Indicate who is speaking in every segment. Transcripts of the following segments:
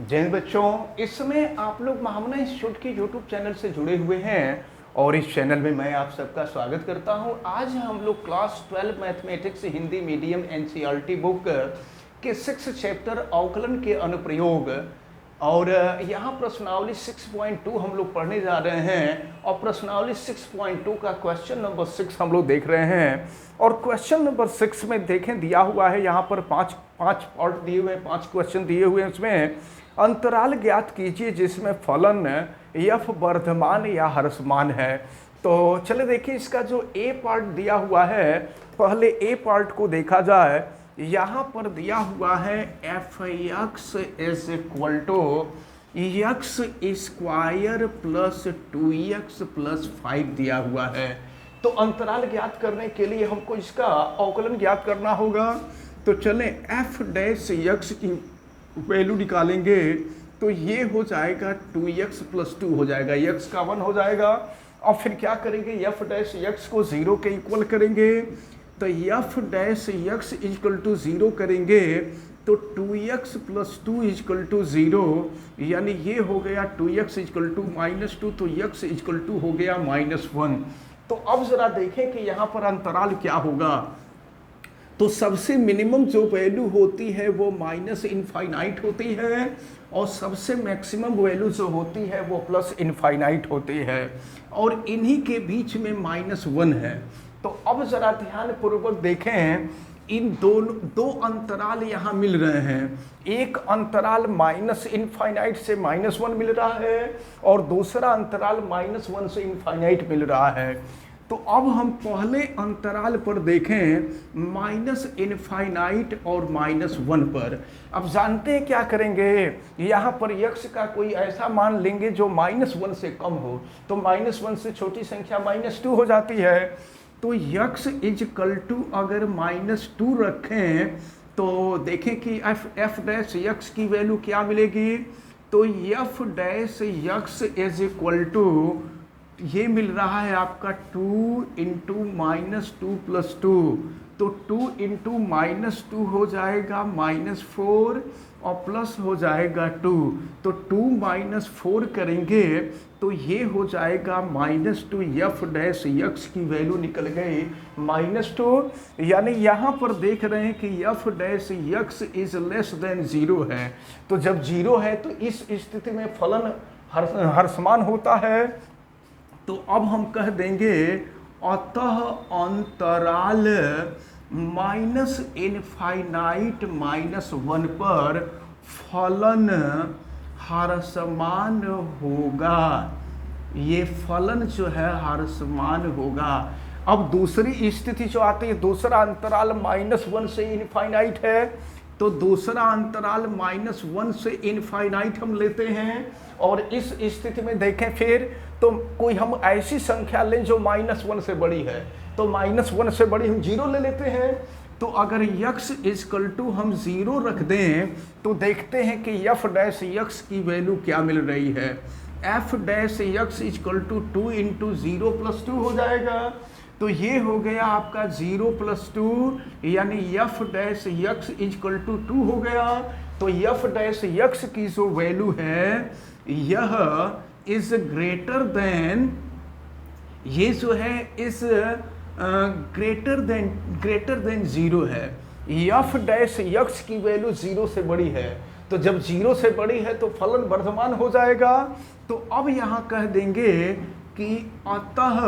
Speaker 1: जय हिंद बच्चों, इस समय आप लोग महामना इंस्टीट्यूट के यूट्यूब चैनल से जुड़े हुए हैं और इस चैनल में मैं आप सबका स्वागत करता हूं। आज हम लोग class 12 mathematics Hindi medium NCERT book के 6 चैप्टर अवकलन के अनुप्रयोग और यहाँ प्रश्नावली 6.2 हम लोग पढ़ने जा रहे हैं और प्रश्नावली 6.2 का क्वेश्चन नंबर 6 हम लोग देख रहे हैं। और क्वेश्चन नंबर 6 में देखें दिया हुआ है यहाँ पर पांच पार्ट दिए हुए हैं, 5 क्वेश्चन दिए हुए हैं। उसमें अंतराल ज्ञात कीजिए जिसमें फलन यफ वर्धमान या ह्रासमान है। तो चले देखिए इसका जो ए पार्ट दिया हुआ है, पहले ए पार्ट को देखा जाए। यहाँ पर दिया हुआ है f x is equal to x square plus 2x plus 5 दिया हुआ है। तो अंतराल ज्ञात करने के लिए हमको इसका अवकलन ज्ञात करना होगा। तो चलें एफ डैश एक्स की वैल्यू निकालेंगे तो ये हो जाएगा 2x प्लस 2 हो जाएगा, x का 1 हो जाएगा। और फिर क्या करेंगे, एफ डैश एक्स को 0 के इक्वल करेंगे तो f dash x equal to 0 करेंगे तो 2x प्लस 2 इक्वल टू 0, यानी ये हो गया 2x इक्वल टू -2 तो x इक्वल टू हो गया -1। तो अब जरा देखें कि यहाँ पर अंतराल क्या होगा। तो सबसे मिनिमम जो वैल्यू होती है वो माइनस इनफाइनाइट होती है और सबसे मैक्सिमम वैल्यू जो होती है वो प्लस इनफाइनाइट होती है और इन्हीं के बीच में -1 है। तो अब जरा ध्यान पूर्वक देखें, इन दो अंतराल यहाँ मिल रहे हैं। एक अंतराल माइनस इनफाइनाइट से -1 मिल रहा है और दूसरा अंतराल -1 से इनफाइनाइट मिल रहा है। तो अब हम पहले अंतराल पर देखें माइनस इनफाइनाइट और -1 पर। अब जानते हैं क्या करेंगे, यहाँ पर x का कोई ऐसा मान लेंगे जो -1 से कम हो। तो -1 से छोटी संख्या -2 हो जाती है। तो x इजकल टू अगर -2 रखें तो देखें कि एफ डैश एक्स की वैल्यू क्या मिलेगी। तो f dash x is equal to ये मिल रहा है आपका 2 इंटू -2 प्लस 2। तो 2 इंटू -2 हो जाएगा -4 और प्लस हो जाएगा 2। तो 2 - 4 करेंगे तो ये हो जाएगा -2। एफ डैश एक्स की वैल्यू निकल गई -2, यानी यहाँ पर देख रहे हैं कि f dash x is less than 0 है। तो जब 0 है तो इस स्थिति में फलन ह्रासमान होता है। तो अब हम कह देंगे अतः अंतराल माइनस इनफाइनाइट -1 पर फलन ह्रासमान होगा। ये फलन जो है ह्रासमान होगा। अब दूसरी स्थिति जो आती है, दूसरा अंतराल -1 से इनफाइनाइट है। तो दूसरा अंतराल -1 से इनफाइनाइट हम लेते हैं और इस स्थिति में देखें फिर तो कोई हम ऐसी संख्या लें जो -1 से बड़ी है। तो -1 से बड़ी हम 0 ले लेते हैं। तो अगर x इजकल टू हम 0 रख दें तो देखते हैं कि एफ डैश एक्स की वैल्यू क्या मिल रही है। F dash x is equal to 2 into 0 plus 2 हो जाएगा। तो ये हो गया आपका 0 प्लस 2, यानी f dash x is equal to 2 हो गया। तो एफ डैश एक्स की जो वैल्यू है यह इज ग्रेटर देन, ये जो है इस ग्रेटर देन 0 है। एफ डैश एक्स की वैल्यू 0 से बड़ी है। तो जब 0 से बड़ी है तो फलन वर्धमान हो जाएगा। तो अब यहाँ कह देंगे कि अतः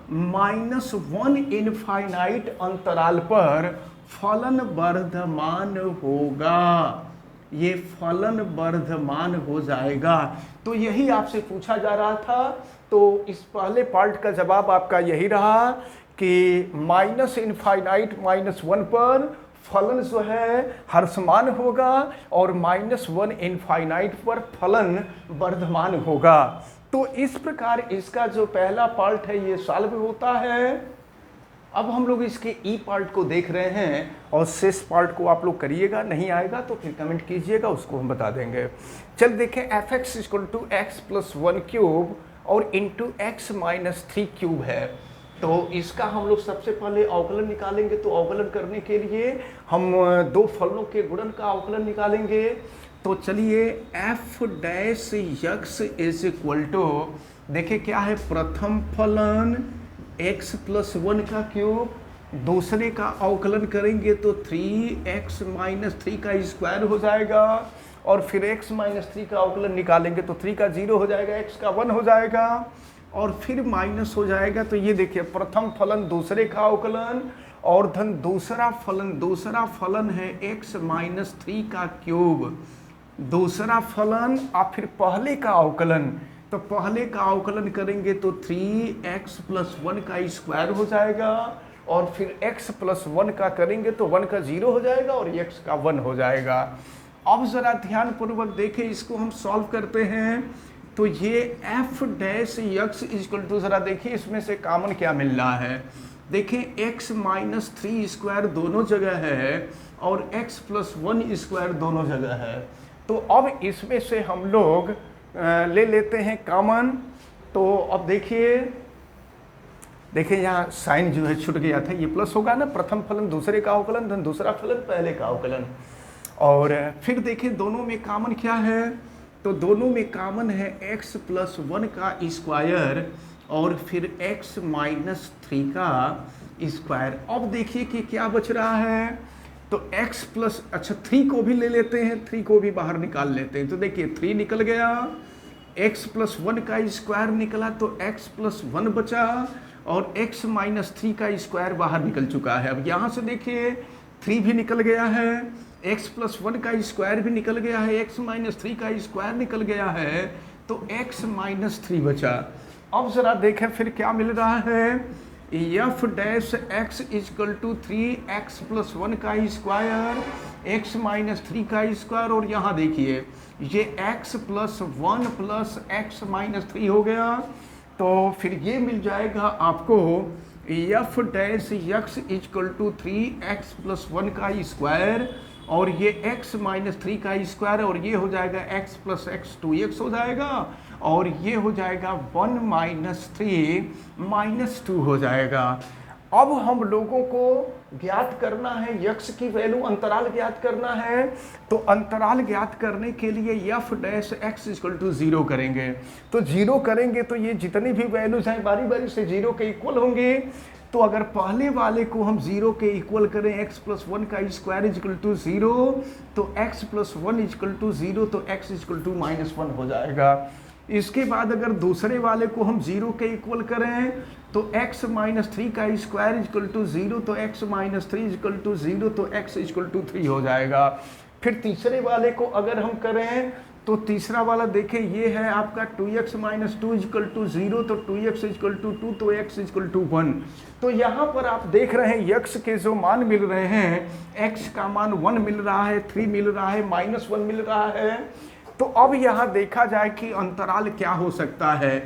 Speaker 1: -1 इनफाइनाइट अंतराल पर फलन वर्धमान होगा। ये फलन वर्धमान हो जाएगा। तो यही आपसे पूछा जा रहा था। तो इस पहले पार्ट का जवाब आपका यही रहा कि माइनस इनफाइनाइट -1 पर फलन जो है ह्रासमान होगा और -1 इनफाइनाइट पर फलन वर्धमान होगा। तो इस प्रकार इसका जो पहला पार्ट है ये सॉल्व होता है। अब हम लोग इसके ई पार्ट को देख रहे हैं और शेष पार्ट को आप लोग करिएगा, नहीं आएगा तो फिर कमेंट कीजिएगा, उसको हम बता देंगे। चल देखें f x equal to x plus 1 cube और इंटू एक्स माइनस 3 क्यूब है। तो इसका हम लोग सबसे पहले अवकलन निकालेंगे। तो अवकलन करने के लिए हम दो फलनों के गुणन का अवकलन निकालेंगे। तो चलिए f dash x is equal to, देखिए क्या है, प्रथम फलन x प्लस 1 का क्यूब, दूसरे का अवकलन करेंगे तो 3x माइनस 3 का स्क्वायर हो जाएगा, और फिर x माइनस 3 का अवकलन निकालेंगे तो 3 का 0 हो जाएगा, x का 1 हो जाएगा, और फिर माइनस हो जाएगा। तो ये देखिए प्रथम फलन दूसरे का अवकलन और धन दूसरा फलन है x माइनस 3 का क्यूब, दूसरा फलन और फिर पहले का अवकलन, तो पहले का अवकलन करेंगे तो 3x प्लस 1 का स्क्वायर हो जाएगा, और फिर x प्लस 1 का करेंगे तो 1 का 0 हो जाएगा और x का 1 हो जाएगा। अब ज़रा ध्यानपूर्वक देखें, इसको हम सॉल्व करते हैं। तो ये f dash x equal to, ज़रा देखिए इसमें से कॉमन क्या मिल रहा है। देखिए x माइनस 3 स्क्वायर दोनों जगह है और x प्लस 1 स्क्वायर दोनों जगह है। तो अब इसमें से हम लोग ले लेते हैं कॉमन। तो अब देखिए यहाँ साइन जो है छूट गया था, ये प्लस होगा ना, प्रथम फलन दूसरे का अवकलन धन दूसरा फलन पहले का अवकलन। और फिर देखिए दोनों में कॉमन क्या है, तो दोनों में कॉमन है x प्लस 1 का स्क्वायर और फिर x माइनस 3 का स्क्वायर। अब देखिए कि क्या बच रहा है, तो x प्लस, अच्छा 3 को भी ले लेते हैं, 3 को भी बाहर निकाल लेते हैं। तो देखिए 3 निकल गया, x प्लस 1 का स्क्वायर निकला तो x प्लस 1 बचा, और x माइनस 3 का स्क्वायर बाहर निकल चुका है। अब यहाँ से देखिए 3 भी निकल गया है, x प्लस 1 का स्क्वायर भी निकल गया है, x माइनस 3 का स्क्वायर निकल गया है, तो x माइनस 3 बचा। अब ज़रा देखें फिर क्या मिल रहा है, f dash x is equal to 3x plus 1 का स्क्वायर, x माइनस 3 का स्क्वायर, और यहाँ देखिए ये x plus 1 plus x minus 3 हो गया। तो फिर ये मिल जाएगा आपको f dash x is equal to 3x plus 1 का स्क्वायर, और ये x माइनस 3 का स्क्वायर, और ये हो जाएगा x प्लस x 2x हो जाएगा, और ये हो जाएगा 1 माइनस 3 माइनस 2 हो जाएगा। अब हम लोगों को ज्ञात करना है यक्स की वैल्यू, अंतराल ज्ञात करना है। तो अंतराल ज्ञात करने के लिए f dash x equal to 0 करेंगे। तो 0 करेंगे तो ये जितनी भी वैल्यूज हैं बारी बारी से 0 के इक्वल होंगे। तो अगर पहले वाले को हम 0 के इक्वल करें, x प्लस 1 का स्क्वायर इक्वल टू 0, तो x प्लस 1 इक्वल टू 0, तो x इक्वल टू माइनस 1 हो जाएगा। इसके बाद अगर दूसरे वाले को हम 0 के इक्वल करें, तो x माइनस 3 का स्क्वायर इक्वल टू 0, तो x माइनस 3 इक्वल टू 0, तो x इक्वल टू 3 हो जाएगा। फिर तीसरे वाले को अगर हम करें, तो तीसरा वाला देखें ये है आपका 2x माइनस 2 इक्वल टू 0, तो 2x इक्वल टू 2, तो x इक्वल टू 1। तो यहाँ पर आप देख रहे हैं x के जो मान मिल रहे हैं, x का मान 1 मिल रहा है, 3 मिल रहा है, माइनस 1 मिल रहा है। तो अब यहाँ देखा जाए कि अंतराल क्या हो सकता है।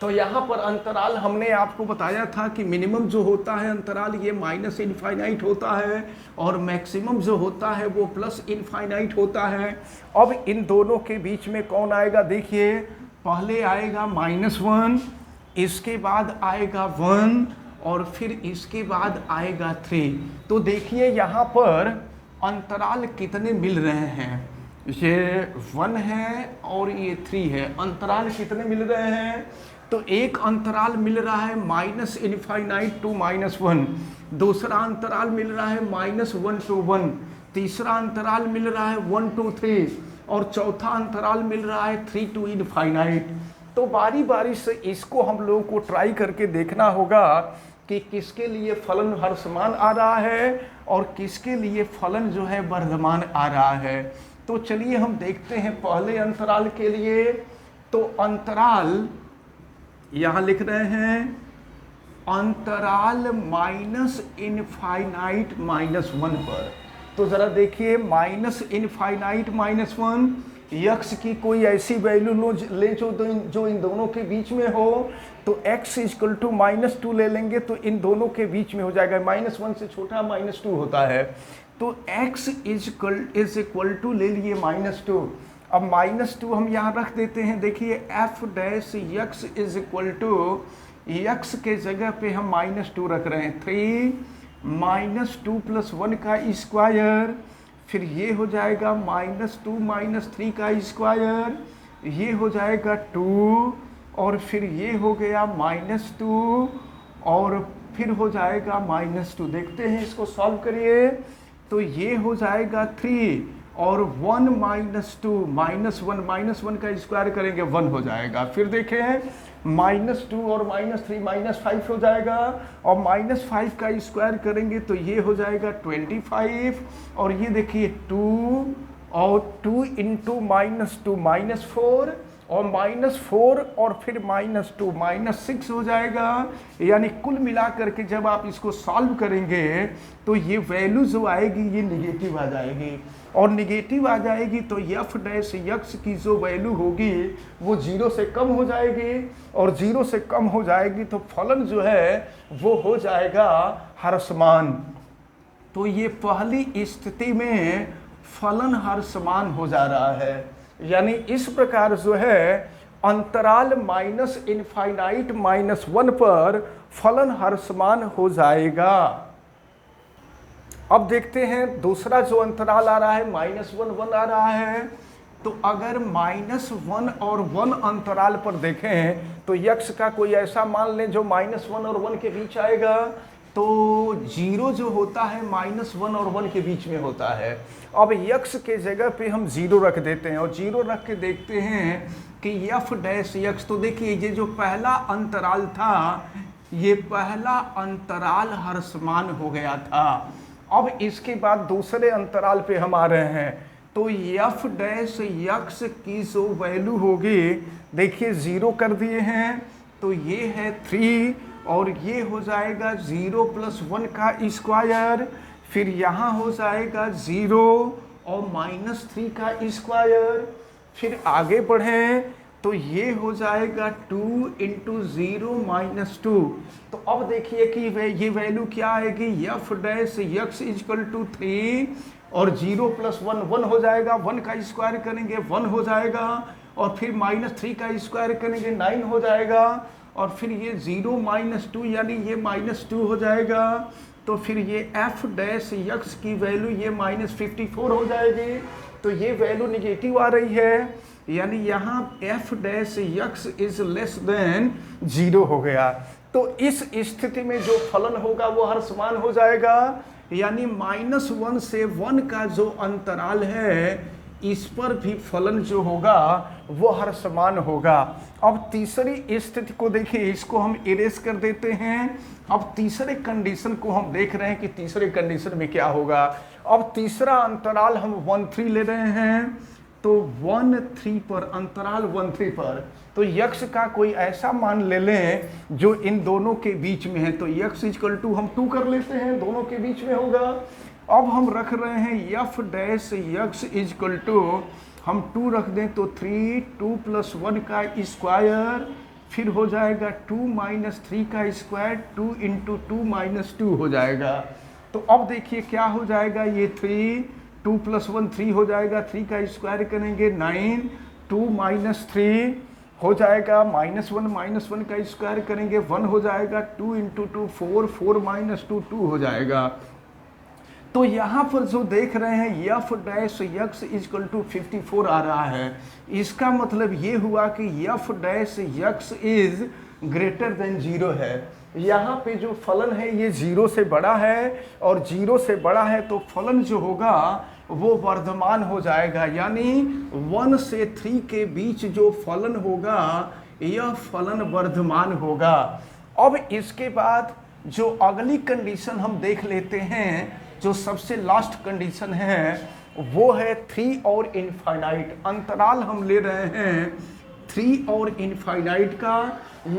Speaker 1: तो यहाँ पर अंतराल हमने आपको बताया था कि मिनिमम जो होता है अंतराल ये माइनस इनफाइनाइट होता है, और मैक्सिमम जो होता है वो प्लस इनफाइनाइट होता है। अब इन दोनों के बीच में कौन आएगा, देखिए पहले आएगा -1, इसके बाद आएगा 1, और फिर इसके बाद आएगा 3। तो देखिए यहाँ पर अंतराल कितने मिल रहे हैं, ये 1 है और ये 3 है। अंतराल कितने मिल रहे हैं, तो एक अंतराल मिल रहा है माइनस इनफाइनाइट टू -1, दूसरा अंतराल मिल रहा है -1 to 1, तीसरा अंतराल मिल रहा है 1 to 3, और चौथा अंतराल मिल रहा है 3 to इनफाइनाइट। तो बारी बारी से इसको हम लोगों को ट्राई करके देखना होगा कि किसके लिए फलन हर समान आ रहा है और किसके लिए फलन जो है वर्धमान आ रहा है। तो चलिए हम देखते हैं पहले अंतराल के लिए। तो अंतराल यहाँ लिख रहे हैं, अंतराल माइनस इनफाइनाइट -1 पर। तो ज़रा देखिए माइनस इनफाइनाइट -1, यक्स की कोई ऐसी वैल्यू ले जो इन दोनों के बीच में हो। तो x इक्वल टू -2 ले लेंगे तो इन दोनों के बीच में हो जाएगा, -1 से छोटा -2 होता है। तो x इज इक्वल टू ले लिए -2। अब -2 हम यहाँ रख देते हैं। देखिए f dash x is equal to, x के जगह पे हम -2 रख रहे हैं, 3 -2 + 1 का स्क्वायर, फिर ये हो जाएगा -2 -3 का स्क्वायर, ये हो जाएगा 2, और फिर ये हो गया -2, और फिर हो जाएगा -2। देखते हैं इसको सॉल्व करिए, तो ये हो जाएगा 3 और 1 -2 -1 का स्क्वायर करेंगे 1 हो जाएगा। फिर देखें -2 और -3 -5 हो जाएगा, और -5 का स्क्वायर करेंगे तो ये हो जाएगा 25, और ये देखिए 2 और 2 इंटू -2 -4, और -4 और फिर -2 -6 हो जाएगा। यानी कुल मिलाकर के जब आप इसको सॉल्व करेंगे तो ये वैल्यू जो आएगी ये निगेटिव आ जाएगी, और निगेटिव आ जाएगी तो f डैश x की जो वैल्यू होगी वो 0 से कम हो जाएगी, और 0 से कम हो जाएगी तो फलन जो है वो हो जाएगा ह्रासमान। तो ये पहली स्थिति में फलन ह्रासमान हो जा रहा है, यानी इस प्रकार जो है अंतराल -इनफाइनाइट -1 पर फलन ह्रासमान हो जाएगा। अब देखते हैं दूसरा जो अंतराल आ रहा है -1 1 आ रहा है, तो अगर -1 और 1 अंतराल पर देखें तो x का कोई ऐसा मान लें जो -1 और 1 के बीच आएगा, तो 0 जो होता है -1 और 1 के बीच में होता है। अब x के जगह पे हम 0 रख देते हैं, और 0 रख के देखते हैं कि f डैश x, तो देखिए ये जो पहला अंतराल था ये पहला अंतराल ह्रासमान हो गया था। अब इसके बाद दूसरे अंतराल पे हम आ रहे हैं, तो f डैश x की जो वैल्यू होगी, देखिए 0 कर दिए हैं, तो ये है 3, और ये हो जाएगा 0 + 1 का स्क्वायर, फिर यहाँ हो जाएगा 0 और -3 का स्क्वायर। फिर आगे बढ़ें तो ये हो जाएगा 2 इंटू 0 -2। तो अब देखिए कि ये वैल्यू क्या आएगी, f dash x equal to 3, और 0 + 1 1 हो जाएगा, 1 का स्क्वायर करेंगे 1 हो जाएगा, और फिर -3 का स्क्वायर करेंगे 9 हो जाएगा, और फिर ये 0 -2 यानी ये -2 हो जाएगा। तो फिर ये f डैश x की वैल्यू ये -54 हो जाएगी, तो ये वैल्यू निगेटिव आ रही है, यानी यहाँ f dash x is less than 0 हो गया। तो इस स्थिति में जो फलन होगा वो ह्रासमान हो जाएगा, यानी -1 से 1 का जो अंतराल है इस पर भी फलन जो होगा वो ह्रासमान होगा। अब तीसरी स्थिति को देखिए, इसको हम इरेज कर देते हैं। अब तीसरे कंडीशन को हम देख रहे हैं कि तीसरे कंडीशन में क्या होगा। अब तीसरा अंतराल हम 1 3 ले रहे हैं, तो 1 3 पर, अंतराल 1 3 पर, तो x का कोई ऐसा मान ले लें जो इन दोनों के बीच में है, तो x इक्वल टू हम 2 कर लेते हैं, दोनों के बीच में होगा। अब हम रख रहे हैं f dash x equal to, हम 2 रख दें तो 3, 2 + 1 का स्क्वायर, फिर हो जाएगा 2 - 3 का स्क्वायर, 2 इंटू 2 -2 हो जाएगा। तो अब देखिए क्या हो जाएगा, ये 3, 2 + 1 3 हो जाएगा, 3 का स्क्वायर करेंगे 9, 2 - 3 हो जाएगा, -1 का स्क्वायर करेंगे 1 हो जाएगा, 2 इंटू 2 4, 4 - 2 2 हो जाएगा। तो यहाँ पर जो देख रहे हैं f dash x equal to 54 आ रहा है, इसका मतलब ये हुआ कि f dash x is greater than 0 है। यहाँ पे जो फलन है ये 0 से बड़ा है, और 0 से बड़ा है तो फलन जो होगा वो वर्धमान हो जाएगा, यानी 1 से 3 के बीच जो फलन होगा यह फलन वर्धमान होगा। अब इसके बाद जो अगली कंडीशन हम देख लेते हैं, जो सबसे लास्ट कंडीशन है वो है 3 और इनफाइनाइट। अंतराल हम ले रहे हैं 3 और इनफाइनाइट का,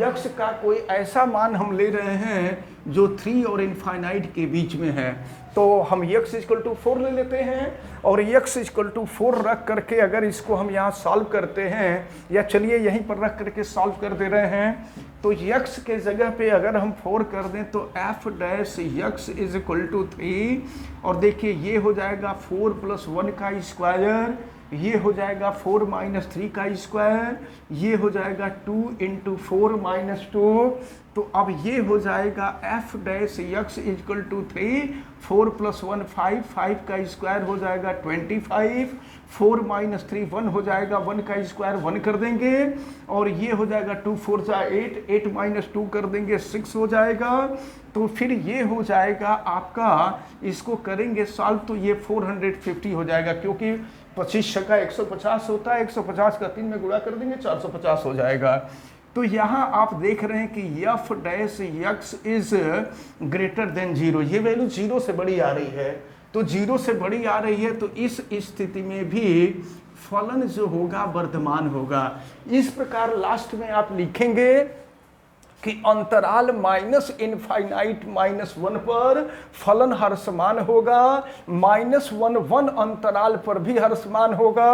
Speaker 1: x का कोई ऐसा मान हम ले रहे हैं जो 3 और इनफाइनाइट के बीच में है। तो हम x इक्वल टू 4 ले लेते हैं, और x इक्वल टू 4 रख करके अगर इसको हम यहाँ सॉल्व करते हैं, या चलिए यहीं पर रख करके सॉल्व कर दे रहे हैं, तो x के जगह पे अगर हम 4 कर दें तो f dash x is equal to 3, और देखिए ये हो जाएगा 4 + 1 का स्क्वायर, ये हो जाएगा 4 माइनस 3 का स्क्वायर, ये हो जाएगा 2 इंटू 4 माइनस 2। तो अब ये हो जाएगा f dash x is equal to 3, 4 plus 1 5, 5 का स्क्वायर हो जाएगा 25, 4 माइनस 3 1 हो जाएगा, 1 का स्क्वायर 1 कर देंगे, और ये हो जाएगा 2 4 जा 8, 8 माइनस 2 कर देंगे 6 हो जाएगा। तो फिर ये हो जाएगा आपका, इसको करेंगे सॉल्व तो ये 450 हो जाएगा, क्योंकि 25 का 150 होता है, 150 का 3 में गुणा कर देंगे 450 हो जाएगा। तो यहाँ आप देख रहे हैं कि f dash x is greater than 0, ये वैल्यू 0 से बड़ी आ रही है, तो 0 से बड़ी आ रही है, तो इस स्थिति में भी फलन जो होगा वर्धमान होगा। इस प्रकार लास्ट में आप लिखेंगे कि अंतराल माइनस इनफाइनाइट -1 पर फलन हर्षमान होगा, -1 1 अंतराल पर भी हर्षमान होगा,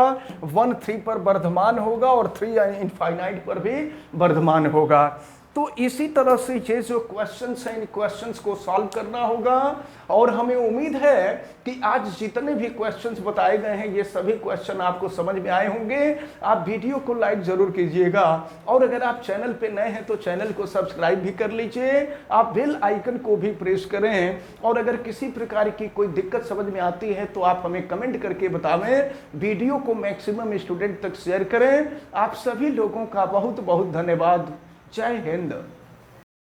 Speaker 1: 1 3 पर वर्धमान होगा, और 3 इनफाइनाइट पर भी वर्धमान होगा। तो इसी तरह से ये जो क्वेश्चंस हैं, इन क्वेश्चंस को सॉल्व करना होगा, और हमें उम्मीद है कि आज जितने भी क्वेश्चंस बताए गए हैं ये सभी क्वेश्चन आपको समझ में आए होंगे। आप वीडियो को लाइक जरूर कीजिएगा, और अगर आप चैनल पे नए हैं तो चैनल को सब्सक्राइब भी कर लीजिए, आप बेल आइकन को भी प्रेस करें, और अगर किसी प्रकार की कोई दिक्कत समझ में आती है तो आप हमें कमेंट करके बतावें। वीडियो को मैक्सिमम स्टूडेंट तक शेयर करें। आप सभी लोगों का बहुत बहुत धन्यवाद। जय हिंद।